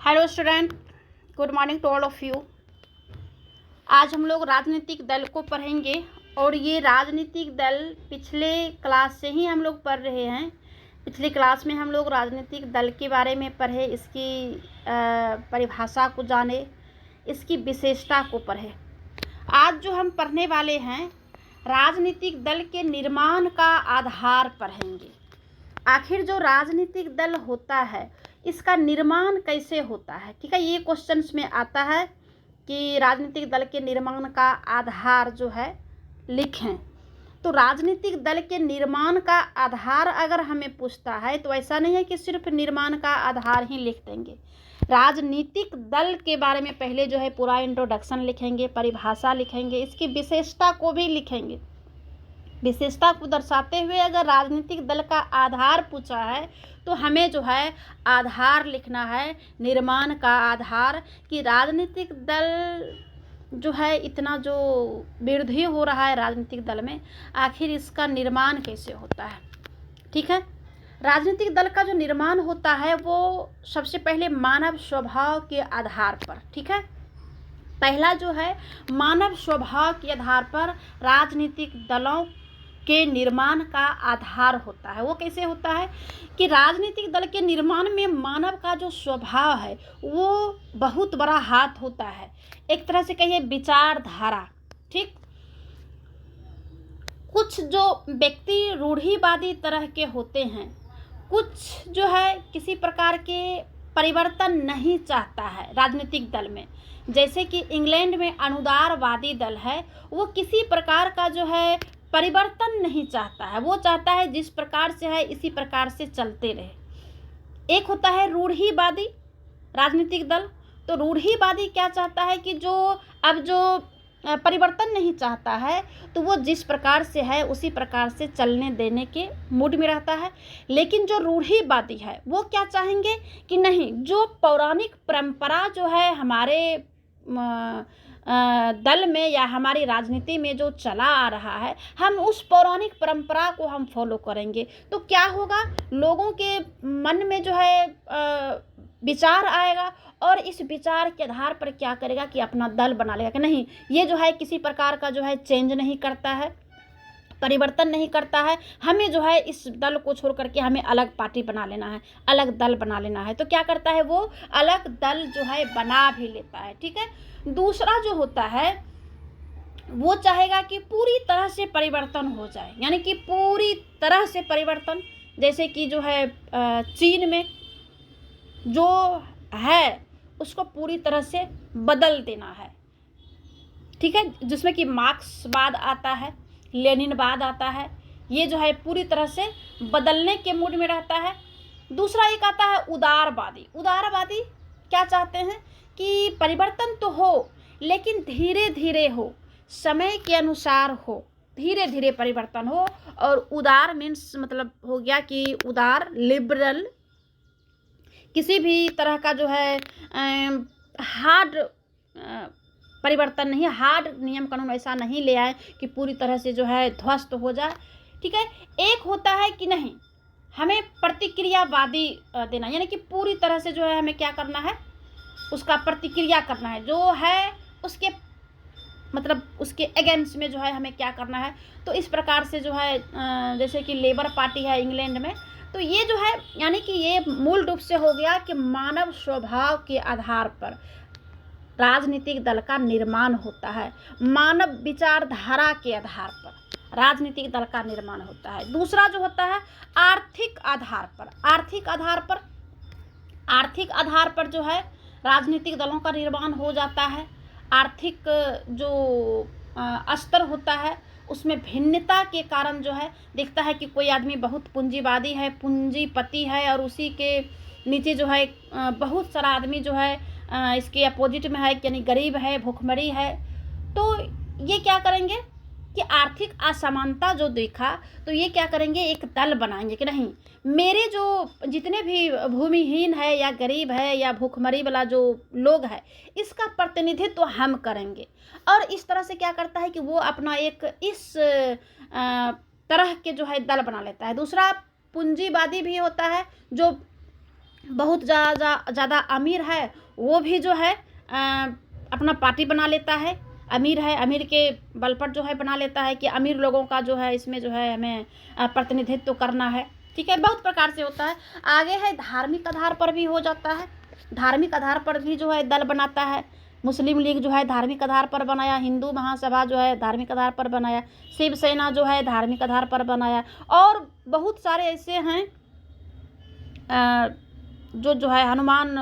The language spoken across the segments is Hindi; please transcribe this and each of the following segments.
Hello student, good morning to all of you. आज हम लोग राजनीतिक दल को पढ़ेंगे और ये राजनीतिक दल पिछले क्लास से ही हम लोग पढ़ रहे हैं। पिछली क्लास में हम लोग राजनीतिक दल के बारे में पढ़े, इसकी परिभाषा को जाने, इसकी विशेषता को पढ़े। आज जो हम पढ़ने वाले हैं राजनीतिक दल के निर्माण का आधार पढ़ेंगे। आखिर जो राजनीतिक दल होता है इसका निर्माण कैसे होता है, ठीक है। ये क्वेश्चंस में आता है कि राजनीतिक दल के निर्माण का आधार जो है लिखें। तो राजनीतिक दल के निर्माण का आधार अगर हमें पूछता है तो ऐसा नहीं है कि सिर्फ निर्माण का आधार ही लिख देंगे। राजनीतिक दल के बारे में पहले जो है पूरा इंट्रोडक्शन लिखेंगे, परिभाषा लिखेंगे, इसकी विशेषता को भी लिखेंगे। विशेषता को दर्शाते हुए अगर राजनीतिक दल का आधार पूछा है तो हमें जो है आधार लिखना है, निर्माण का आधार, कि राजनीतिक दल जो है इतना जो वृद्धि हो रहा है राजनीतिक दल में, आखिर इसका निर्माण कैसे होता है, ठीक है। राजनीतिक दल का जो निर्माण होता है वो सबसे पहले मानव स्वभाव के आधार पर, ठीक है। पहला जो है मानव स्वभाव के आधार पर राजनीतिक दलों के निर्माण का आधार होता है। वो कैसे होता है कि राजनीतिक दल के निर्माण में मानव का जो स्वभाव है वो बहुत बड़ा हाथ होता है। एक तरह से कहिए विचारधारा, ठीक। कुछ जो व्यक्ति रूढ़िवादी तरह के होते हैं, कुछ जो है किसी प्रकार के परिवर्तन नहीं चाहता है राजनीतिक दल में। जैसे कि इंग्लैंड में अनुदारवादी दल है, वो किसी प्रकार का जो है परिवर्तन नहीं चाहता है, वो चाहता है जिस प्रकार से है इसी प्रकार से चलते रहे। एक होता है रूढ़िवादी राजनीतिक दल। तो रूढ़िवादी क्या चाहता है कि जो परिवर्तन नहीं चाहता है तो वो जिस प्रकार से है उसी प्रकार से चलने देने के मूड में रहता है। लेकिन जो रूढ़िवादी है वो क्या चाहेंगे कि नहीं, जो पौराणिक परंपरा जो है हमारे दल में या हमारी राजनीति में जो चला आ रहा है, हम उस पौराणिक परंपरा को हम फॉलो करेंगे। तो क्या होगा, लोगों के मन में जो है विचार आएगा और इस विचार के आधार पर क्या करेगा कि अपना दल बना लेगा कि नहीं, ये जो है किसी प्रकार का जो है चेंज नहीं करता है, परिवर्तन नहीं करता है, हमें जो है इस दल को छोड़ करके हमें अलग पार्टी बना लेना है, अलग दल बना लेना है। तो क्या करता है, वो अलग दल जो है बना भी लेता है, ठीक है। दूसरा जो होता है वो चाहेगा कि पूरी तरह से परिवर्तन हो जाए, यानी कि पूरी तरह से परिवर्तन। जैसे कि जो है चीन में जो है उसको पूरी तरह से बदल देना है, ठीक है, जिसमें कि मार्क्सवाद आता है, लेनिनवाद आता है, ये जो है पूरी तरह से बदलने के मूड में रहता है। दूसरा एक आता है उदारवादी। उदारवादी क्या चाहते हैं कि परिवर्तन तो हो लेकिन धीरे धीरे हो, समय के अनुसार हो, धीरे धीरे परिवर्तन हो। और उदार मीन्स मतलब हो गया कि उदार, लिबरल, किसी भी तरह का जो है हार्ड परिवर्तन नहीं, हार्ड नियम कानून ऐसा नहीं ले आए कि पूरी तरह से जो है ध्वस्त हो जाए, ठीक है। एक होता है कि नहीं, हमें प्रतिक्रियावादी देना, यानी कि पूरी तरह से जो है हमें क्या करना है, उसका प्रतिक्रिया करना है, जो है उसके मतलब उसके अगेंस्ट में जो है हमें क्या करना है। तो इस प्रकार से जो है जैसे कि लेबर पार्टी है इंग्लैंड में, तो ये जो है यानी कि ये मूल रूप से हो गया कि मानव स्वभाव के आधार पर राजनीतिक दल का निर्माण होता है, मानव विचारधारा के आधार पर राजनीतिक दल का निर्माण होता है। दूसरा जो होता है आर्थिक आधार पर। आर्थिक आधार पर जो है राजनीतिक दलों का निर्माण हो जाता है। आर्थिक जो स्तर होता है उसमें भिन्नता के कारण जो है दिखता है कि कोई आदमी बहुत पूंजीवादी है, पूंजीपति है, और उसी के नीचे जो है बहुत सारा आदमी जो है इसके अपोजिट में है, यानी गरीब है, भूखमरी है। तो ये क्या करेंगे कि आर्थिक असमानता जो देखा तो ये क्या करेंगे, एक दल बनाएंगे कि नहीं, मेरे जो जितने भी भूमिहीन है या गरीब है या भूखमरी वाला जो लोग है इसका प्रतिनिधित्व तो हम करेंगे। और इस तरह से क्या करता है कि वो अपना एक इस तरह के जो है दल बना लेता है। दूसरा पूंजीवादी भी होता है, जो बहुत ज़्यादा अमीर है वो भी जो है अपना पार्टी बना लेता है। अमीर है, अमीर के बल पर जो है बना लेता है कि अमीर लोगों का जो है इसमें जो है हमें प्रतिनिधित्व करना है। ठीक है, बहुत प्रकार से होता है। आगे है धार्मिक आधार पर भी हो जाता है। धार्मिक आधार पर भी जो है दल बनाता है। मुस्लिम लीग जो है धार्मिक आधार पर बनाया, हिंदू महासभा जो है धार्मिक आधार पर बनाया, शिवसेना जो है धार्मिक आधार पर बनाया, और बहुत सारे ऐसे हैं जो है हनुमान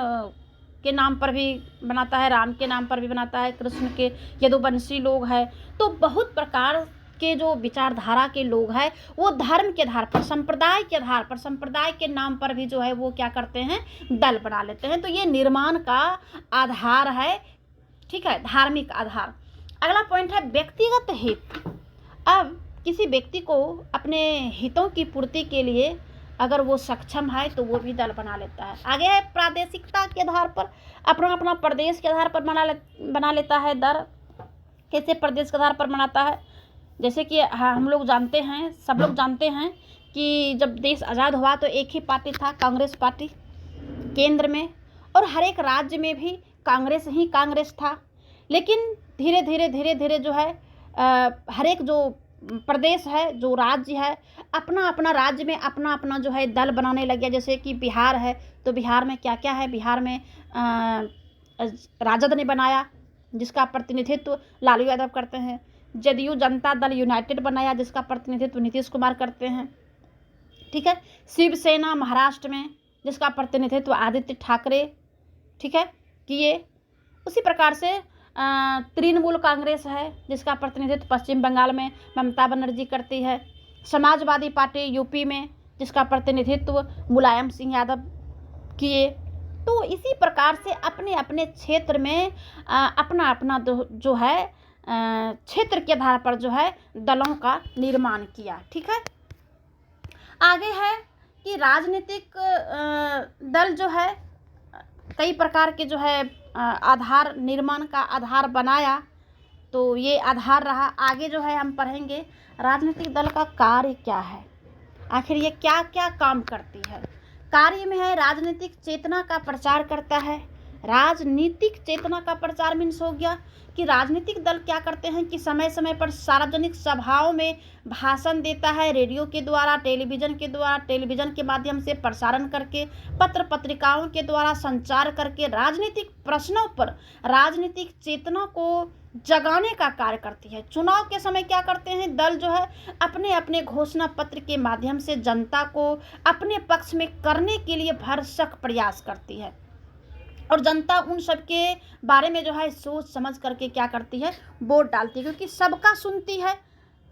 के नाम पर भी बनाता है, राम के नाम पर भी बनाता है, कृष्ण के यदुवंशी लोग हैं। तो बहुत प्रकार के जो विचारधारा के लोग हैं वो धर्म के आधार पर, संप्रदाय के आधार पर, संप्रदाय के नाम पर भी जो है वो क्या करते हैं, दल बना लेते हैं। तो ये निर्माण का आधार है। ठीक है, धार्मिक आधार। अगला पॉइंट है व्यक्तिगत हित। अब किसी व्यक्ति को अपने हितों की पूर्ति के लिए अगर वो सक्षम है तो वो भी दल बना लेता है। आगे है प्रादेशिकता के आधार पर, अपना अपना प्रदेश के आधार पर बना लेता है दल। कैसे प्रदेश के आधार पर बनाता है? जैसे कि हम लोग जानते हैं, सब लोग जानते हैं कि जब देश आज़ाद हुआ तो एक ही पार्टी था, कांग्रेस पार्टी केंद्र में, और हर एक राज्य में भी कांग्रेस था। लेकिन धीरे धीरे जो है हर एक जो प्रदेश है, जो राज्य है, अपना अपना राज्य में अपना अपना जो है दल बनाने लग गया। जैसे कि बिहार है तो बिहार में क्या क्या है, बिहार में राजद ने बनाया जिसका प्रतिनिधित्व लालू यादव करते हैं। जदयू जनता दल यूनाइटेड बनाया जिसका प्रतिनिधित्व नीतीश कुमार करते हैं। ठीक है, शिवसेना महाराष्ट्र में जिसका प्रतिनिधित्व आदित्य ठाकरे, ठीक है, किए। उसी प्रकार से तृणमूल कांग्रेस है जिसका प्रतिनिधित्व पश्चिम बंगाल में ममता बनर्जी करती है। समाजवादी पार्टी यूपी में जिसका प्रतिनिधित्व मुलायम सिंह यादव किए। तो इसी प्रकार से अपने अपने क्षेत्र में अपना अपना जो है क्षेत्र के आधार पर जो है दलों का निर्माण किया। ठीक है, आगे है कि राजनीतिक दल जो है कई प्रकार के जो है आधार, निर्माण का आधार बनाया। तो ये आधार रहा। आगे जो है हम पढ़ेंगे राजनीतिक दल का कार्य क्या है, आखिर ये क्या क्या काम करती है। कार्य में है राजनीतिक चेतना का प्रचार करता है। राजनीतिक चेतना का प्रचार मीन्स हो गया कि राजनीतिक दल क्या करते हैं कि समय समय पर सार्वजनिक सभाओं में भाषण देता है, रेडियो के द्वारा, टेलीविज़न के माध्यम से प्रसारण करके, पत्र पत्रिकाओं के द्वारा संचार करके राजनीतिक प्रश्नों पर राजनीतिक चेतना को जगाने का कार्य करती है। चुनाव के समय क्या करते हैं दल जो है अपने अपने घोषणा पत्र के माध्यम से जनता को अपने पक्ष में करने के लिए भरसक प्रयास करती है, और जनता उन सब के बारे में जो है सोच समझ करके क्या करती है, वोट डालती है। क्योंकि सबका सुनती है,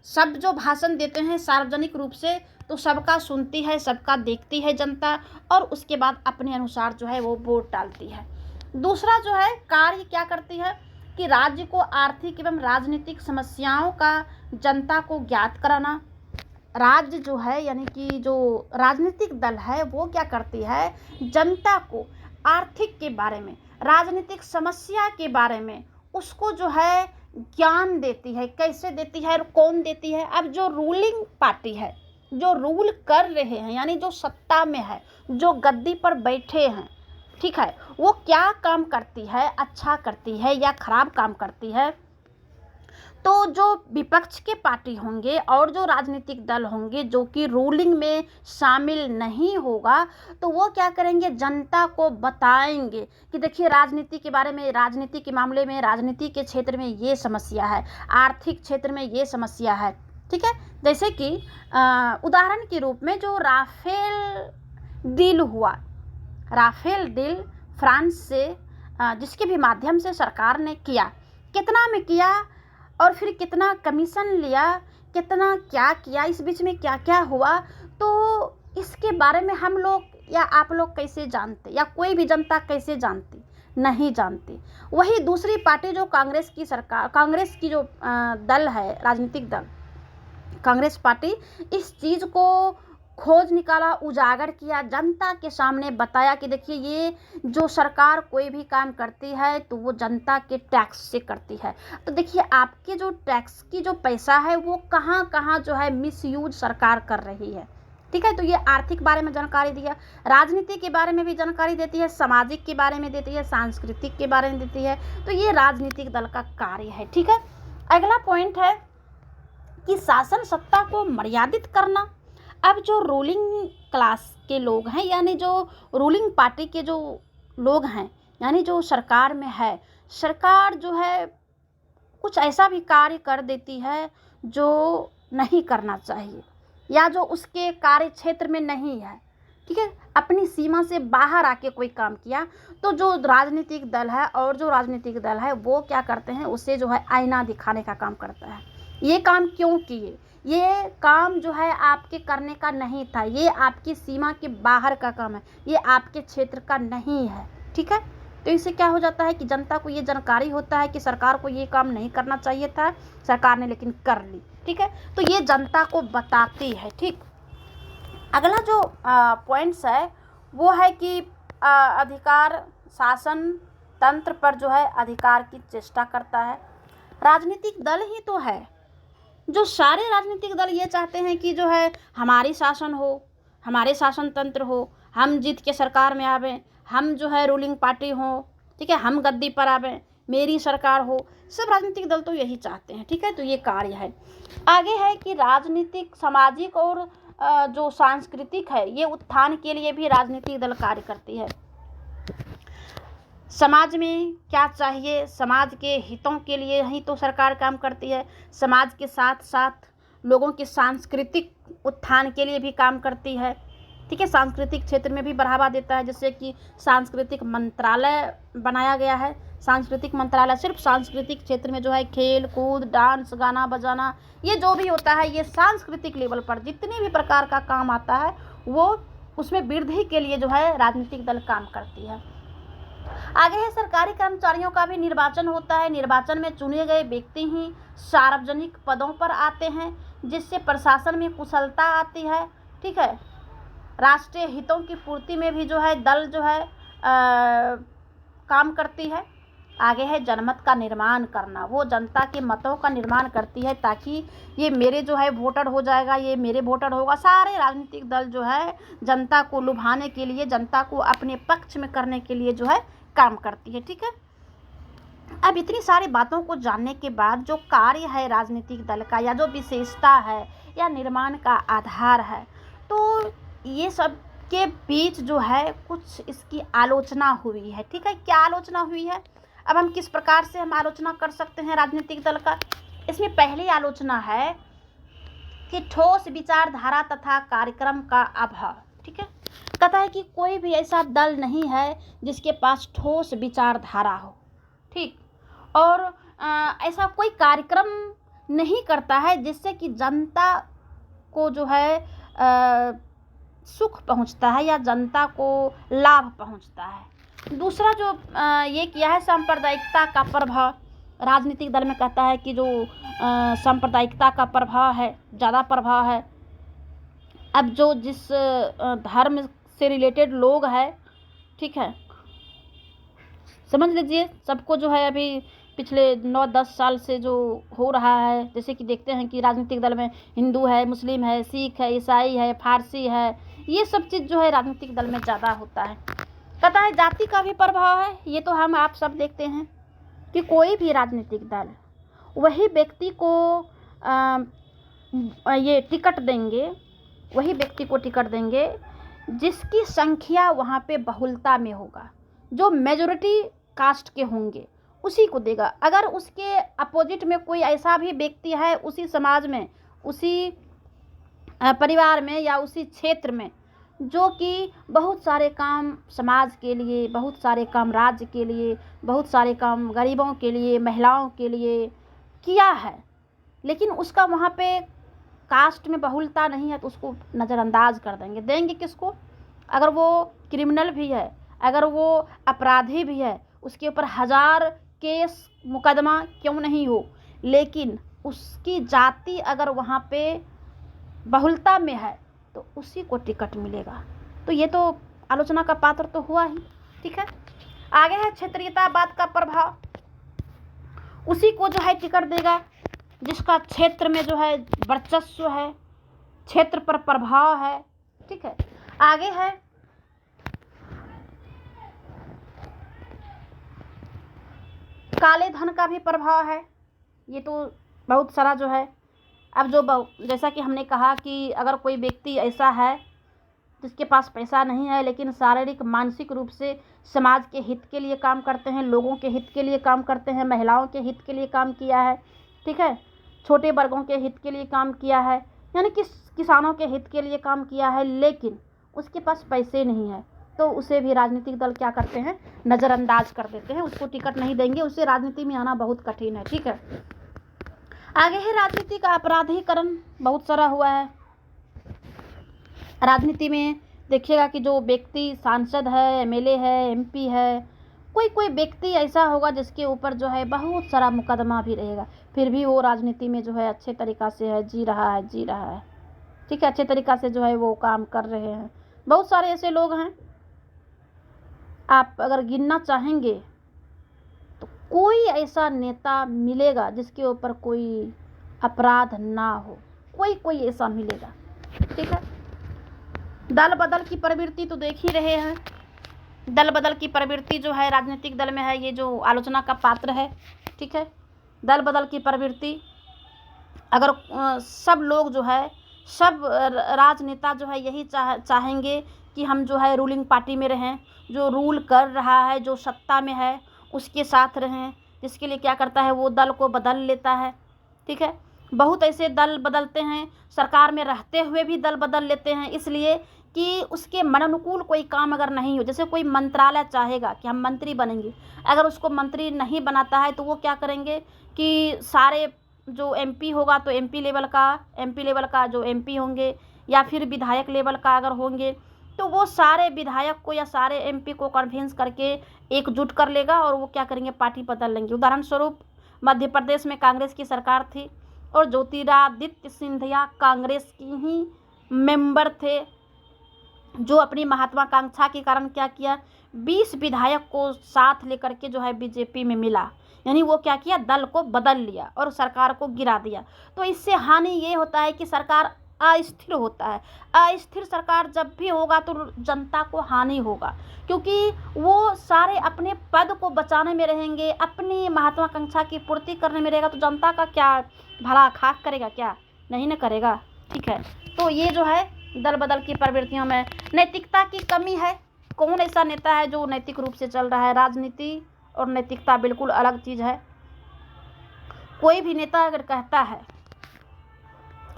सब जो भाषण देते हैं सार्वजनिक रूप से तो सबका सुनती है, सबका देखती है जनता, और उसके बाद अपने अनुसार जो है वो वोट डालती है। दूसरा जो है कार्य क्या करती है कि राज्य को आर्थिक एवं राजनीतिक समस्याओं का जनता को ज्ञात कराना। राज्य जो है यानी कि जो राजनीतिक दल है वो क्या करती है, जनता को आर्थिक के बारे में, राजनीतिक समस्या के बारे में उसको जो है ज्ञान देती है। कैसे देती है और कौन देती है? अब जो रूलिंग पार्टी है, जो रूल कर रहे हैं यानी जो सत्ता में है, जो गद्दी पर बैठे हैं, ठीक है, वो क्या काम करती है, अच्छा करती है या खराब काम करती है। तो जो विपक्ष के पार्टी होंगे और जो राजनीतिक दल होंगे जो कि रूलिंग में शामिल नहीं होगा, तो वो क्या करेंगे, जनता को बताएंगे कि देखिए राजनीति के बारे में, राजनीति के मामले में, राजनीति के क्षेत्र में ये समस्या है, आर्थिक क्षेत्र में ये समस्या है। ठीक है, जैसे कि उदाहरण के रूप में जो राफेल डील हुआ, राफेल डील फ्रांस से जिसके भी माध्यम से सरकार ने किया, कितना में किया और फिर कितना कमीशन लिया, कितना क्या किया, इस बीच में क्या क्या हुआ, तो इसके बारे में हम लोग या आप लोग कैसे जानते, या कोई भी जनता कैसे जानती, नहीं जानती। वही दूसरी पार्टी जो कांग्रेस की सरकार, कांग्रेस की जो दल है, राजनीतिक दल कांग्रेस पार्टी, इस चीज़ को खोज निकाला, उजागर किया, जनता के सामने बताया कि देखिए ये जो सरकार कोई भी काम करती है तो वो जनता के टैक्स से करती है। तो देखिए आपके जो टैक्स की जो पैसा है वो कहाँ कहाँ जो है मिसयूज सरकार कर रही है, ठीक है। तो ये आर्थिक बारे में जानकारी दिया, राजनीति के बारे में भी जानकारी देती है, सामाजिक के बारे में देती है, सांस्कृतिक के बारे में देती है। तो ये राजनीतिक दल का कार्य है। ठीक है। अगला पॉइंट है कि शासन सत्ता को मर्यादित करना। अब जो रूलिंग क्लास के लोग हैं, यानी जो रूलिंग पार्टी के जो लोग हैं, यानी जो सरकार में है, सरकार जो है कुछ ऐसा भी कार्य कर देती है जो नहीं करना चाहिए या जो उसके कार्य क्षेत्र में नहीं है, ठीक है, अपनी सीमा से बाहर आके कोई काम किया, तो जो राजनीतिक दल है और जो राजनीतिक दल है वो क्या करते हैं, उसे जो है आईना दिखाने का काम करता है। ये काम क्यों किए, ये काम जो है आपके करने का नहीं था, ये आपकी सीमा के बाहर का काम है, ये आपके क्षेत्र का नहीं है। ठीक है। तो इससे क्या हो जाता है कि जनता को ये जानकारी होता है कि सरकार को ये काम नहीं करना चाहिए था, सरकार ने लेकिन कर ली। ठीक है। तो ये जनता को बताती है। ठीक। अगला जो पॉइंट्स है वो है कि अधिकार शासन तंत्र पर जो है अधिकार की चेष्टा करता है। राजनीतिक दल ही तो है, जो सारे राजनीतिक दल ये चाहते हैं कि जो है हमारी शासन हो, हमारे शासन तंत्र हो, हम जीत के सरकार में आवें, हम जो है रूलिंग पार्टी हो, ठीक है, हम गद्दी पर आवें, मेरी सरकार हो। सब राजनीतिक दल तो यही चाहते हैं। ठीक है। तो ये कार्य है। आगे है कि राजनीतिक, सामाजिक और जो सांस्कृतिक है, ये उत्थान के लिए भी राजनीतिक दल कार्य करती है। समाज में क्या चाहिए, समाज के हितों के लिए ही तो सरकार काम करती है। समाज के साथ साथ लोगों के सांस्कृतिक उत्थान के लिए भी काम करती है। ठीक है। सांस्कृतिक क्षेत्र में भी बढ़ावा देता है, जैसे कि सांस्कृतिक मंत्रालय बनाया गया है। सांस्कृतिक मंत्रालय सिर्फ सांस्कृतिक क्षेत्र में जो है खेल कूद, डांस, गाना बजाना, ये जो भी होता है, ये सांस्कृतिक लेवल पर जितने भी प्रकार का काम आता है वो उसमें वृद्धि के लिए जो है राजनीतिक दल काम करती है। आगे है सरकारी कर्मचारियों का भी निर्वाचन होता है। निर्वाचन में चुने गए व्यक्ति ही सार्वजनिक पदों पर आते हैं, जिससे प्रशासन में कुशलता आती है। ठीक है। राष्ट्रीय हितों की पूर्ति में भी जो है दल जो है काम करती है। आगे है जनमत का निर्माण करना। वो जनता के मतों का निर्माण करती है ताकि ये मेरे जो है वोटर हो जाएगा, ये मेरे वोटर होगा। सारे राजनीतिक दल जो है जनता को लुभाने के लिए, जनता को अपने पक्ष में करने के लिए जो है काम करती है। ठीक है। अब इतनी सारी बातों को जानने के बाद जो कार्य है राजनीतिक दल का, या जो विशेषता है या निर्माण का आधार है, तो ये सब के बीच जो है कुछ इसकी आलोचना हुई है। ठीक है। क्या आलोचना हुई है, अब हम किस प्रकार से हम आलोचना कर सकते हैं राजनीतिक दल का। इसमें पहली आलोचना है कि ठोस विचारधारा तथा कार्यक्रम का अभाव। ठीक है। कहता है कि कोई भी ऐसा दल नहीं है जिसके पास ठोस विचारधारा हो। ठीक। और ऐसा कोई कार्यक्रम नहीं करता है जिससे कि जनता को जो है सुख पहुंचता है या जनता को लाभ पहुंचता है। दूसरा जो ये किया है सांप्रदायिकता का प्रभाव। राजनीतिक दल में कहता है कि जो सांप्रदायिकता का प्रभाव है, ज़्यादा प्रभाव है। अब जो जिस धर्म से रिलेटेड लोग हैं, ठीक है, समझ लीजिए सबको जो है अभी पिछले 9-10 साल से जो हो रहा है, जैसे कि देखते हैं कि राजनीतिक दल में हिंदू है, मुस्लिम है, सिख है, ईसाई है, फारसी है, ये सब चीज़ जो है राजनीतिक दल में ज़्यादा होता है। कहता है जाति का भी प्रभाव है। ये तो हम आप सब देखते हैं कि कोई भी राजनीतिक दल वही व्यक्ति को ये टिकट देंगे, वही व्यक्ति को टिकट देंगे जिसकी संख्या वहाँ पे बहुलता में होगा, जो मेजॉरिटी कास्ट के होंगे उसी को देगा। अगर उसके अपोजिट में कोई ऐसा भी व्यक्ति है उसी समाज में, उसी परिवार में या उसी क्षेत्र में, जो कि बहुत सारे काम समाज के लिए, बहुत सारे काम राज्य के लिए, बहुत सारे काम गरीबों के लिए, महिलाओं के लिए किया है, लेकिन उसका वहाँ पे कास्ट में बहुलता नहीं है, तो उसको नज़रअंदाज कर देंगे। देंगे किसको? अगर वो क्रिमिनल भी है, अगर वो अपराधी भी है, उसके ऊपर 1000 केस मुकदमा क्यों नहीं हो, लेकिन उसकी जाति अगर वहाँ पे बहुलता में है तो उसी को टिकट मिलेगा। तो ये तो आलोचना का पात्र तो हुआ ही। ठीक है। आगे है क्षेत्रीयतावाद का प्रभाव। उसी को जो है टिकट देगा जिसका क्षेत्र में जो है वर्चस्व है, क्षेत्र पर प्रभाव है, ठीक है। आगे है काले धन का भी प्रभाव है। ये तो बहुत सारा जो है, अब जो जैसा कि हमने कहा कि अगर कोई व्यक्ति ऐसा है जिसके पास पैसा नहीं है लेकिन शारीरिक मानसिक रूप से समाज के हित के लिए काम करते हैं, लोगों के हित के लिए काम करते हैं, महिलाओं के हित के लिए काम किया है, ठीक है, छोटे वर्गों के हित के लिए काम किया है, यानी कि किसानों के हित के लिए काम किया है, लेकिन उसके पास पैसे नहीं है, तो उसे भी राजनीतिक दल क्या करते हैं, नज़रअंदाज कर देते हैं, उसको टिकट नहीं देंगे, उसे राजनीति में आना बहुत कठिन है। ठीक है। आगे है राजनीति का अपराधीकरण बहुत सारा हुआ है। राजनीति में देखिएगा कि जो व्यक्ति सांसद है, एमएलए है, एमपी है, कोई व्यक्ति ऐसा होगा जिसके ऊपर जो है बहुत सारा मुकदमा भी रहेगा, फिर भी वो राजनीति में जो है अच्छे तरीक़ा से है जी रहा है, ठीक है, अच्छे तरीक़ा से जो है वो काम कर रहे हैं। बहुत सारे ऐसे लोग हैं, आप अगर गिनना चाहेंगे तो कोई ऐसा नेता मिलेगा जिसके ऊपर कोई अपराध ना हो, कोई ऐसा मिलेगा। ठीक है। दल बदल की प्रवृत्ति तो देख ही रहे हैं, दल बदल की प्रवृत्ति जो है राजनीतिक दल में है, ये जो आलोचना का पात्र है। ठीक है। दल बदल की प्रवृत्ति, अगर सब लोग जो है, सब राजनेता जो है यही चाहेंगे कि हम जो है रूलिंग पार्टी में रहें, जो रूल कर रहा है, जो सत्ता में है उसके साथ रहें, जिसके लिए क्या करता है वो दल को बदल लेता है। ठीक है। बहुत ऐसे दल बदलते हैं, सरकार में रहते हुए भी दल बदल लेते हैं, इसलिए कि उसके मन अनुकूल कोई काम अगर नहीं हो, जैसे कोई मंत्रालय चाहेगा कि हम मंत्री बनेंगे, अगर उसको मंत्री नहीं बनाता है तो वो क्या करेंगे कि सारे जो एमपी होगा तो एमपी लेवल का जो एमपी होंगे, या फिर विधायक लेवल का अगर होंगे तो वो सारे विधायक को या सारे एमपी को कन्विंस करके एकजुट कर लेगा और वो क्या करेंगे, पार्टी बदल लेंगे। उदाहरण स्वरूप मध्य प्रदेश में कांग्रेस की सरकार थी और ज्योतिरादित्य सिंधिया कांग्रेस की ही मेंबर थे, जो अपनी महत्वाकांक्षा के कारण क्या किया, 20 विधायक को साथ लेकर के जो है बीजेपी में मिला, यानी वो क्या किया, दल को बदल लिया और सरकार को गिरा दिया। तो इससे हानि ये होता है कि सरकार अस्थिर होता है, अस्थिर सरकार जब भी होगा तो जनता को हानि होगा, क्योंकि वो सारे अपने पद को बचाने में रहेंगे, अपनी महत्वाकांक्षा की पूर्ति करने में रहेगा, तो जनता का क्या भला खाक करेगा, क्या नहीं न करेगा। ठीक है। तो ये जो है दल बदल की प्रवृत्तियों में नैतिकता की कमी है। कौन ऐसा नेता है जो नैतिक रूप से चल रहा है? राजनीति और नैतिकता बिल्कुल अलग चीज़ है। कोई भी नेता अगर कहता है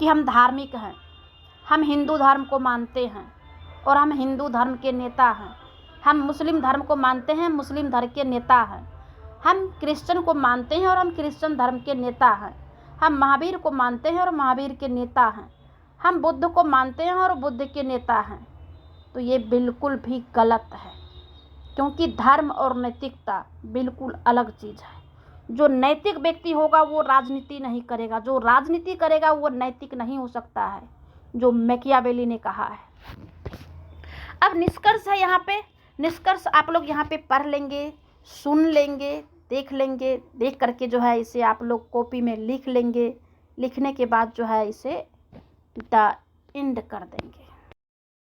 कि हम धार्मिक हैं, हम हिंदू धर्म को मानते हैं और हम हिंदू धर्म के नेता हैं, हम मुस्लिम धर्म को मानते हैं, मुस्लिम धर्म के नेता हैं, हम क्रिश्चियन को मानते हैं और हम क्रिश्चियन धर्म के नेता हैं, हम महावीर को मानते हैं और महावीर के नेता हैं, हम बुद्ध को मानते हैं और बुद्ध के नेता हैं, तो ये बिल्कुल भी गलत है, क्योंकि धर्म और नैतिकता बिल्कुल अलग चीज़ है। जो नैतिक व्यक्ति होगा वो राजनीति नहीं करेगा, जो राजनीति करेगा वो नैतिक नहीं हो सकता है, जो मैकियावेली ने कहा है। अब निष्कर्ष है, यहाँ पे निष्कर्ष आप लोग यहाँ पे पढ़ लेंगे, सुन लेंगे, देख लेंगे, देख करके जो है इसे आप लोग कॉपी में लिख लेंगे, लिखने के बाद जो है इसे द एंड कर देंगे।